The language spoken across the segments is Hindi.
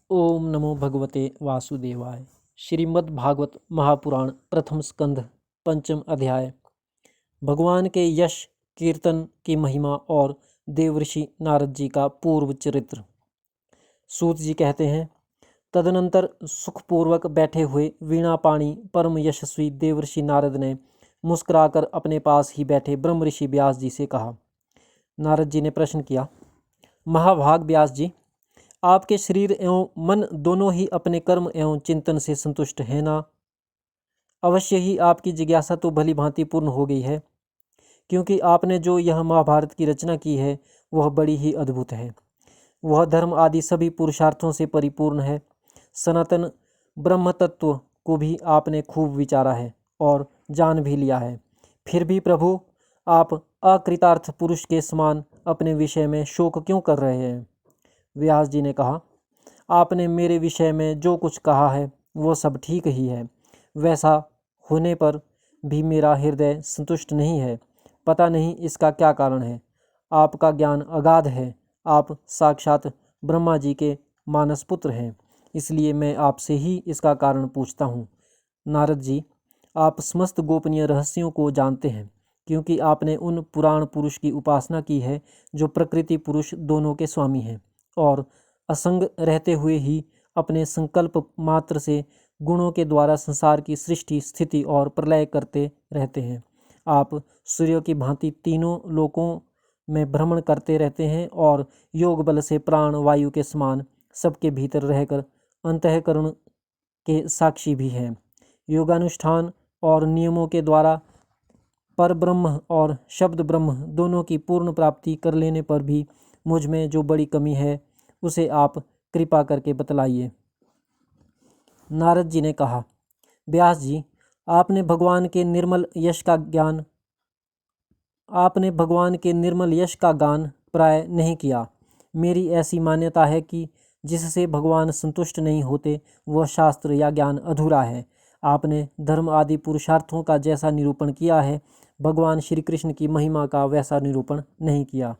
ओम नमो भगवते वासुदेवाय। श्रीमद् भागवत महापुराण प्रथम स्कंध पंचम अध्याय। भगवान के यश कीर्तन की महिमा और देवऋषि नारद जी का पूर्व चरित्र। सूत जी कहते हैं, तदनंतर सुखपूर्वक बैठे हुए वीणापाणी परम यशस्वी देवऋषि नारद ने मुस्कुराकर अपने पास ही बैठे ब्रह्म ऋषि व्यास जी से कहा। नारद जी ने प्रश्न किया, महाभाग व्यास जी, आपके शरीर एवं मन दोनों ही अपने कर्म एवं चिंतन से संतुष्ट हैं ना? अवश्य ही आपकी जिज्ञासा तो भली भांति पूर्ण हो गई है, क्योंकि आपने जो यह महाभारत की रचना की है वह बड़ी ही अद्भुत है। वह धर्म आदि सभी पुरुषार्थों से परिपूर्ण है। सनातन ब्रह्म तत्व को भी आपने खूब विचारा है और जान भी लिया है। फिर भी प्रभु, आप अकृतार्थ पुरुष के समान अपने विषय में शोक क्यों कर रहे हैं? व्यास जी ने कहा, आपने मेरे विषय में जो कुछ कहा है वो सब ठीक ही है। वैसा होने पर भी मेरा हृदय संतुष्ट नहीं है। पता नहीं इसका क्या कारण है। आपका ज्ञान अगाध है। आप साक्षात ब्रह्मा जी के मानस पुत्र हैं, इसलिए मैं आपसे ही इसका कारण पूछता हूँ। नारद जी, आप समस्त गोपनीय रहस्यों को जानते हैं, क्योंकि आपने उन पुराण पुरुष की उपासना की है जो प्रकृति पुरुष दोनों के स्वामी हैं और असंग रहते हुए ही अपने संकल्प मात्र से गुणों के द्वारा संसार की सृष्टि, स्थिति और प्रलय करते रहते हैं। आप सूर्य की भांति तीनों लोकों में भ्रमण करते रहते हैं और योग बल से प्राण वायु के समान सबके भीतर रहकर अंतःकरण के साक्षी भी हैं। योगानुष्ठान और नियमों के द्वारा पर ब्रह्म और शब्द ब्रह्म दोनों की पूर्ण प्राप्ति कर लेने पर भी मुझ में जो बड़ी कमी है उसे आप कृपा करके बतलाइए। नारद जी ने कहा, व्यास जी, आपने भगवान के निर्मल यश का गान प्राय नहीं किया। मेरी ऐसी मान्यता है कि जिससे भगवान संतुष्ट नहीं होते वह शास्त्र या ज्ञान अधूरा है। आपने धर्म आदि पुरुषार्थों का जैसा निरूपण किया है, भगवान श्री कृष्ण की महिमा का वैसा निरूपण नहीं किया।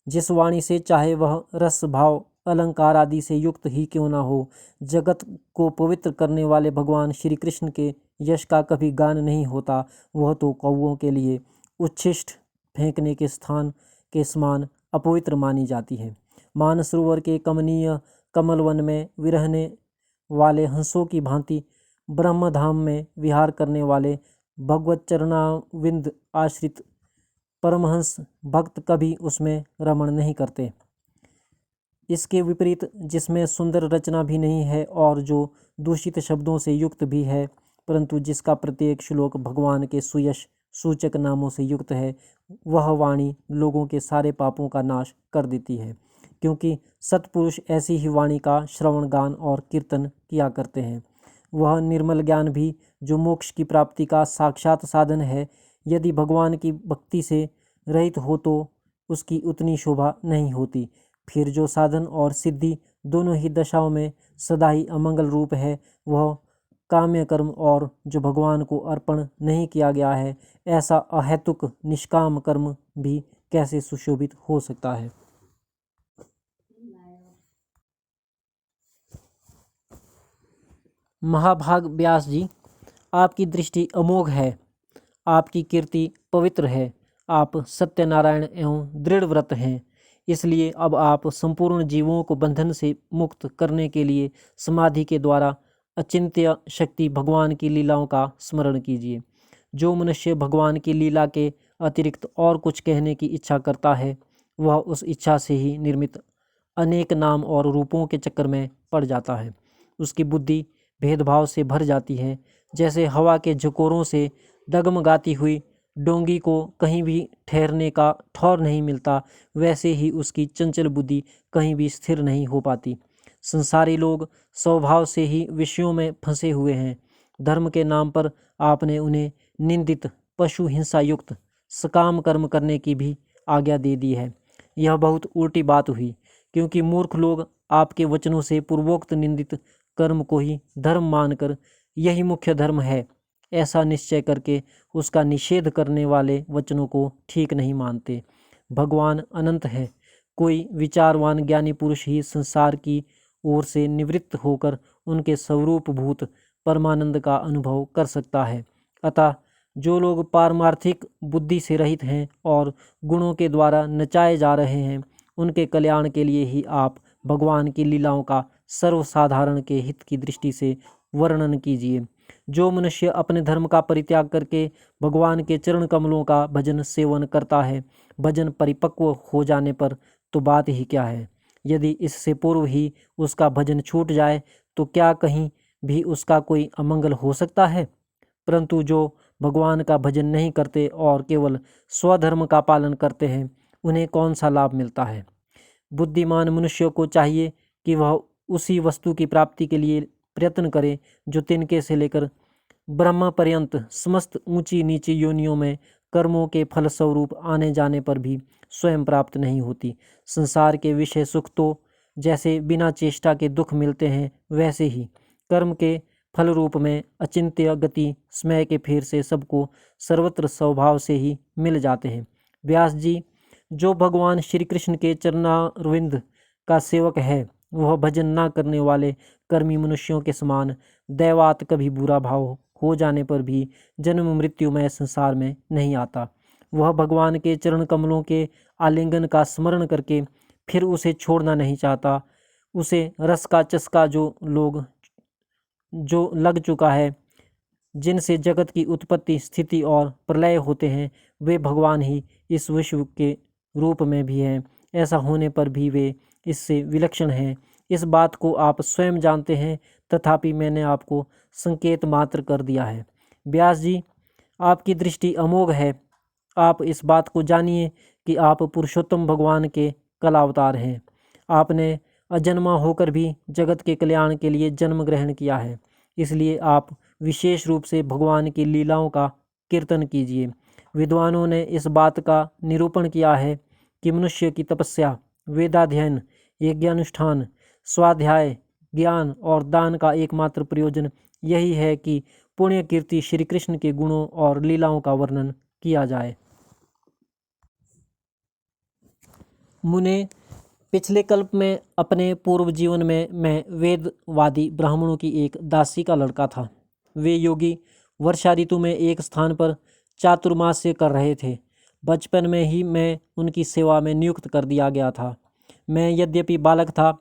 जिस वाणी से चाहे वह रस भाव अलंकार आदि से युक्त ही क्यों ना हो, जगत को पवित्र करने वाले भगवान श्री कृष्ण के यश का कभी गान नहीं होता। वह तो कौओं के लिए उच्छिष्ट फेंकने के स्थान के समान अपवित्र मानी जाती है। मानसरोवर के कमनीय कमलवन में विरहने वाले हंसों की भांति ब्रह्मधाम में विहार करने वाले भगवत चरणाविंद आश्रित परमहंस भक्त कभी उसमें रमण नहीं करते। इसके विपरीत जिसमें सुंदर रचना भी नहीं है और जो दूषित शब्दों से युक्त भी है, परंतु जिसका प्रत्येक श्लोक भगवान के सुयश सूचक नामों से युक्त है, वह वाणी लोगों के सारे पापों का नाश कर देती है, क्योंकि सत्पुरुष ऐसी ही वाणी का श्रवण गान और कीर्तन किया करते हैं। वह निर्मल ज्ञान भी जो मोक्ष की प्राप्ति का साक्षात साधन है, यदि भगवान की भक्ति से रहित हो तो उसकी उतनी शोभा नहीं होती। फिर जो साधन और सिद्धि दोनों ही दशाओं में सदा ही अमंगल रूप है, वह काम्य कर्म और जो भगवान को अर्पण नहीं किया गया है, ऐसा अहेतुक निष्काम कर्म भी कैसे सुशोभित हो सकता है। महाभाग व्यास जी, आपकी दृष्टि अमोघ है, आपकी कीर्ति पवित्र है। आप सत्यनारायण एवं दृढ़ व्रत हैं, इसलिए अब आप संपूर्ण जीवों को बंधन से मुक्त करने के लिए समाधि के द्वारा अचिंत्य शक्ति भगवान की लीलाओं का स्मरण कीजिए। जो मनुष्य भगवान की लीला के अतिरिक्त और कुछ कहने की इच्छा करता है, वह उस इच्छा से ही निर्मित अनेक नाम और रूपों के चक्कर में पड़ जाता है। उसकी बुद्धि भेदभाव से भर जाती है। जैसे हवा के झकोरों से डगमगाती हुई डोंगी को कहीं भी ठहरने का ठौर नहीं मिलता, वैसे ही उसकी चंचल बुद्धि कहीं भी स्थिर नहीं हो पाती। संसारी लोग स्वभाव से ही विषयों में फंसे हुए हैं। धर्म के नाम पर आपने उन्हें निंदित पशु हिंसा युक्त सकाम कर्म करने की भी आज्ञा दे दी है। यह बहुत उल्टी बात हुई, क्योंकि मूर्ख लोग आपके वचनों से पूर्वोक्त निंदित कर्म को ही धर्म मानकर यही मुख्य धर्म है ऐसा निश्चय करके उसका निषेध करने वाले वचनों को ठीक नहीं मानते। भगवान अनंत है। कोई विचारवान ज्ञानी पुरुष ही संसार की ओर से निवृत्त होकर उनके स्वरूपभूत परमानंद का अनुभव कर सकता है। अतः जो लोग पारमार्थिक बुद्धि से रहित हैं और गुणों के द्वारा नचाए जा रहे हैं, उनके कल्याण के लिए ही आप भगवान की लीलाओं का सर्वसाधारण के हित की दृष्टि से वर्णन कीजिए। जो मनुष्य अपने धर्म का परित्याग करके भगवान के चरण कमलों का भजन सेवन करता है, भजन परिपक्व हो जाने पर तो बात ही क्या है। यदि इससे पूर्व ही उसका भजन छूट जाए तो क्या कहीं भी उसका कोई अमंगल हो सकता है। परंतु जो भगवान का भजन नहीं करते और केवल स्वधर्म का पालन करते हैं, उन्हें कौन सा लाभ मिलता है। बुद्धिमान मनुष्य को चाहिए कि वह उसी वस्तु की प्राप्ति के लिए प्रयत्न करे जो तिनके से लेकर ब्रह्मा पर्यंत समस्त ऊंची नीची योनियों में कर्मों के फलस्वरूप आने जाने पर भी स्वयं प्राप्त नहीं होती। संसार के विषय सुख तो जैसे बिना चेष्टा के दुख मिलते हैं, वैसे ही कर्म के फल रूप में अचिंत्य गति समय के फेर से सबको सर्वत्र स्वभाव से ही मिल जाते हैं। व्यास जी, जो भगवान श्री कृष्ण के चरणारविंद का सेवक है, वह भजन ना करने वाले कर्मी मनुष्यों के समान दैवात कभी बुरा भाव हो जाने पर भी जन्म मृत्युमय संसार में नहीं आता। वह भगवान के चरण कमलों के आलिंगन का स्मरण करके फिर उसे छोड़ना नहीं चाहता। उसे रस का चस्का जो लग चुका है, जिनसे जगत की उत्पत्ति स्थिति और प्रलय होते हैं, वे भगवान ही इस विश्व के रूप में भी हैं। ऐसा होने पर भी वे इससे विलक्षण हैं। इस बात को आप स्वयं जानते हैं, तथापि मैंने आपको संकेत मात्र कर दिया है। व्यास जी, आपकी दृष्टि अमोघ है। आप इस बात को जानिए कि आप पुरुषोत्तम भगवान के कलावतार हैं। आपने अजन्मा होकर भी जगत के कल्याण के लिए जन्म ग्रहण किया है, इसलिए आप विशेष रूप से भगवान की लीलाओं का कीर्तन कीजिए। विद्वानों ने इस बात का निरूपण किया है कि मनुष्य की तपस्या, वेदाध्ययन, यज्ञानुष्ठान, स्वाध्याय, ज्ञान और दान का एकमात्र प्रयोजन यही है कि पुण्य कीर्ति श्री कृष्ण के गुणों और लीलाओं का वर्णन किया जाए। मुने, पिछले कल्प में अपने पूर्व जीवन में मैं वेदवादी ब्राह्मणों की एक दासी का लड़का था। वे योगी वर्षा ऋतु में एक स्थान पर चातुर्मास्य कर रहे थे। बचपन में ही मैं उनकी सेवा में नियुक्त कर दिया गया था। मैं यद्यपि बालक था,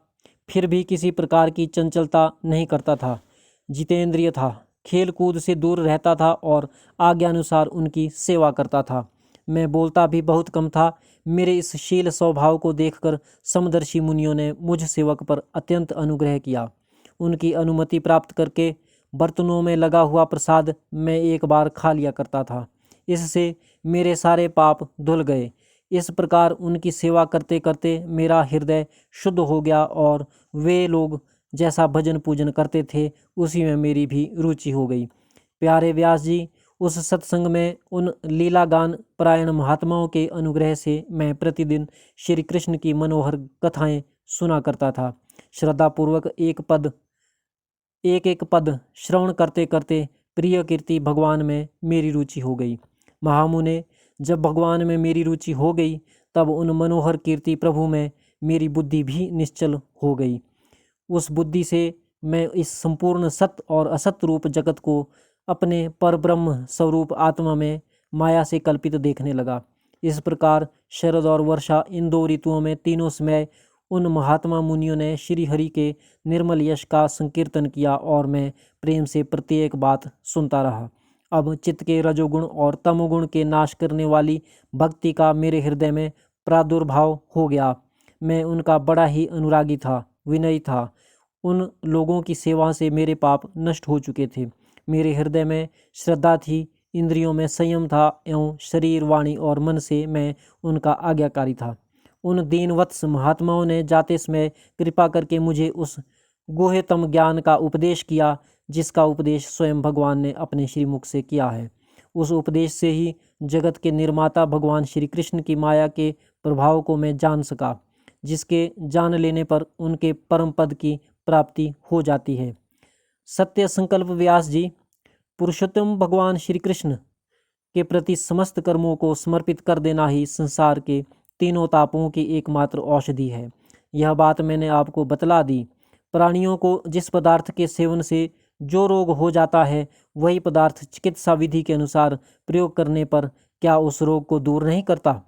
फिर भी किसी प्रकार की चंचलता नहीं करता था। जितेंद्रिय था, खेल कूद से दूर रहता था और आज्ञानुसार उनकी सेवा करता था। मैं बोलता भी बहुत कम था। मेरे इस शील स्वभाव को देखकर समदर्शी मुनियों ने मुझ सेवक पर अत्यंत अनुग्रह किया। उनकी अनुमति प्राप्त करके बर्तनों में लगा हुआ प्रसाद मैं एक बार खा लिया करता था। इससे मेरे सारे पाप धुल गए। इस प्रकार उनकी सेवा करते करते मेरा हृदय शुद्ध हो गया और वे लोग जैसा भजन पूजन करते थे, उसी में मेरी भी रुचि हो गई। प्यारे व्यास जी, उस सत्संग में उन लीला गान परायण महात्माओं के अनुग्रह से मैं प्रतिदिन श्री कृष्ण की मनोहर कथाएं सुना करता था। श्रद्धापूर्वक एक एक पद श्रवण करते करते प्रिय कीर्ति भगवान में मेरी रुचि हो गई। महामुने, जब भगवान में मेरी रुचि हो गई, तब उन मनोहर कीर्ति प्रभु में मेरी बुद्धि भी निश्चल हो गई। उस बुद्धि से मैं इस संपूर्ण सत्य और असत्य रूप जगत को अपने परब्रह्म स्वरूप आत्मा में माया से कल्पित देखने लगा। इस प्रकार शरद और वर्षा, इन दो ऋतुओं में तीनों समय उन महात्मा मुनियों ने श्री हरि के निर्मल यश का संकीर्तन किया और मैं प्रेम से प्रत्येक बात सुनता रहा। अब चित्त के रजोगुण और तमोगुण के नाश करने वाली भक्ति का मेरे हृदय में प्रादुर्भाव हो गया। मैं उनका बड़ा ही अनुरागी था, विनयी था। उन लोगों की सेवा से मेरे पाप नष्ट हो चुके थे। मेरे हृदय में श्रद्धा थी, इंद्रियों में संयम था एवं शरीर, वाणी और मन से मैं उनका आज्ञाकारी था। उन दीनवत्स महात्माओं ने जाते समय कृपा करके मुझे उस गुह्यतम ज्ञान का उपदेश किया, जिसका उपदेश स्वयं भगवान ने अपने श्रीमुख से किया है। उस उपदेश से ही जगत के निर्माता भगवान श्री कृष्ण की माया के प्रभाव को मैं जान सका, जिसके जान लेने पर उनके परम पद की प्राप्ति हो जाती है। सत्य संकल्प व्यास जी, पुरुषोत्तम भगवान श्री कृष्ण के प्रति समस्त कर्मों को समर्पित कर देना ही संसार के तीनों तापों की एकमात्र औषधि है। यह बात मैंने आपको बतला दी, प्राणियों को जिस पदार्थ के सेवन से जो रोग हो जाता है, वही पदार्थ चिकित्सा विधि के अनुसार प्रयोग करने पर क्या उस रोग को दूर नहीं करता?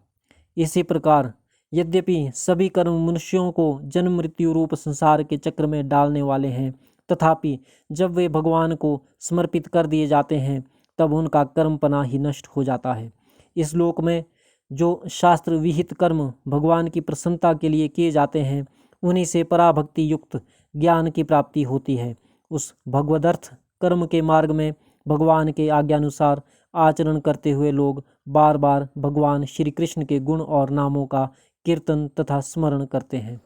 इसी प्रकार यद्यपि सभी कर्म मनुष्यों को जन्म मृत्यु रूप संसार के चक्र में डालने वाले हैं, तथापि जब वे भगवान को समर्पित कर दिए जाते हैं तब उनका कर्मपना ही नष्ट हो जाता है। इस लोक में जो शास्त्र विहित कर्म भगवान की प्रसन्नता के लिए किए जाते हैं, उन्हीं से पराभक्ति युक्त ज्ञान की प्राप्ति होती है। उस भगवदर्थ कर्म के मार्ग में भगवान के आज्ञानुसार आचरण करते हुए लोग बार बार भगवान श्री कृष्ण के गुण और नामों का कीर्तन तथा स्मरण करते हैं।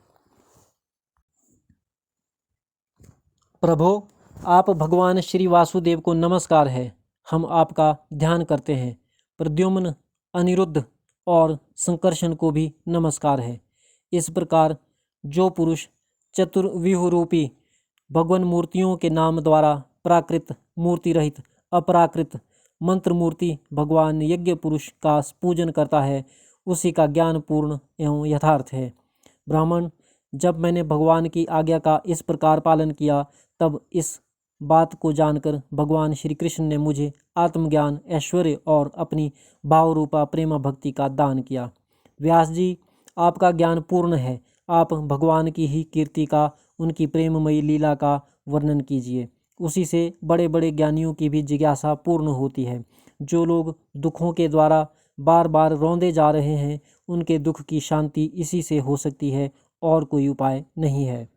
प्रभो, आप भगवान श्री वासुदेव को नमस्कार है। हम आपका ध्यान करते हैं। प्रद्युम्न, अनिरुद्ध और संकर्षण को भी नमस्कार है। इस प्रकार जो पुरुष चतुर्व्यूह रूपी भगवान मूर्तियों के नाम द्वारा प्राकृत, मूर्ति रहित, अपराकृत, मंत्र मूर्ति भगवान यज्ञ पुरुष का पूजन करता है, उसी का ज्ञान पूर्ण एवं यथार्थ है। ब्राह्मण, जब मैंने भगवान की आज्ञा का इस प्रकार पालन किया, तब इस बात को जानकर भगवान श्री कृष्ण ने मुझे आत्मज्ञान, ऐश्वर्य और अपनी भाव रूपा प्रेमा भक्ति का दान किया। व्यास जी, आपका ज्ञान पूर्ण है। आप भगवान की ही कीर्ति का, उनकी प्रेममयी लीला का वर्णन कीजिए। उसी से बड़े बड़े ज्ञानियों की भी जिज्ञासा पूर्ण होती है। जो लोग दुखों के द्वारा बार बार रौंदे जा रहे हैं, उनके दुख की शांति इसी से हो सकती है, और कोई उपाय नहीं है।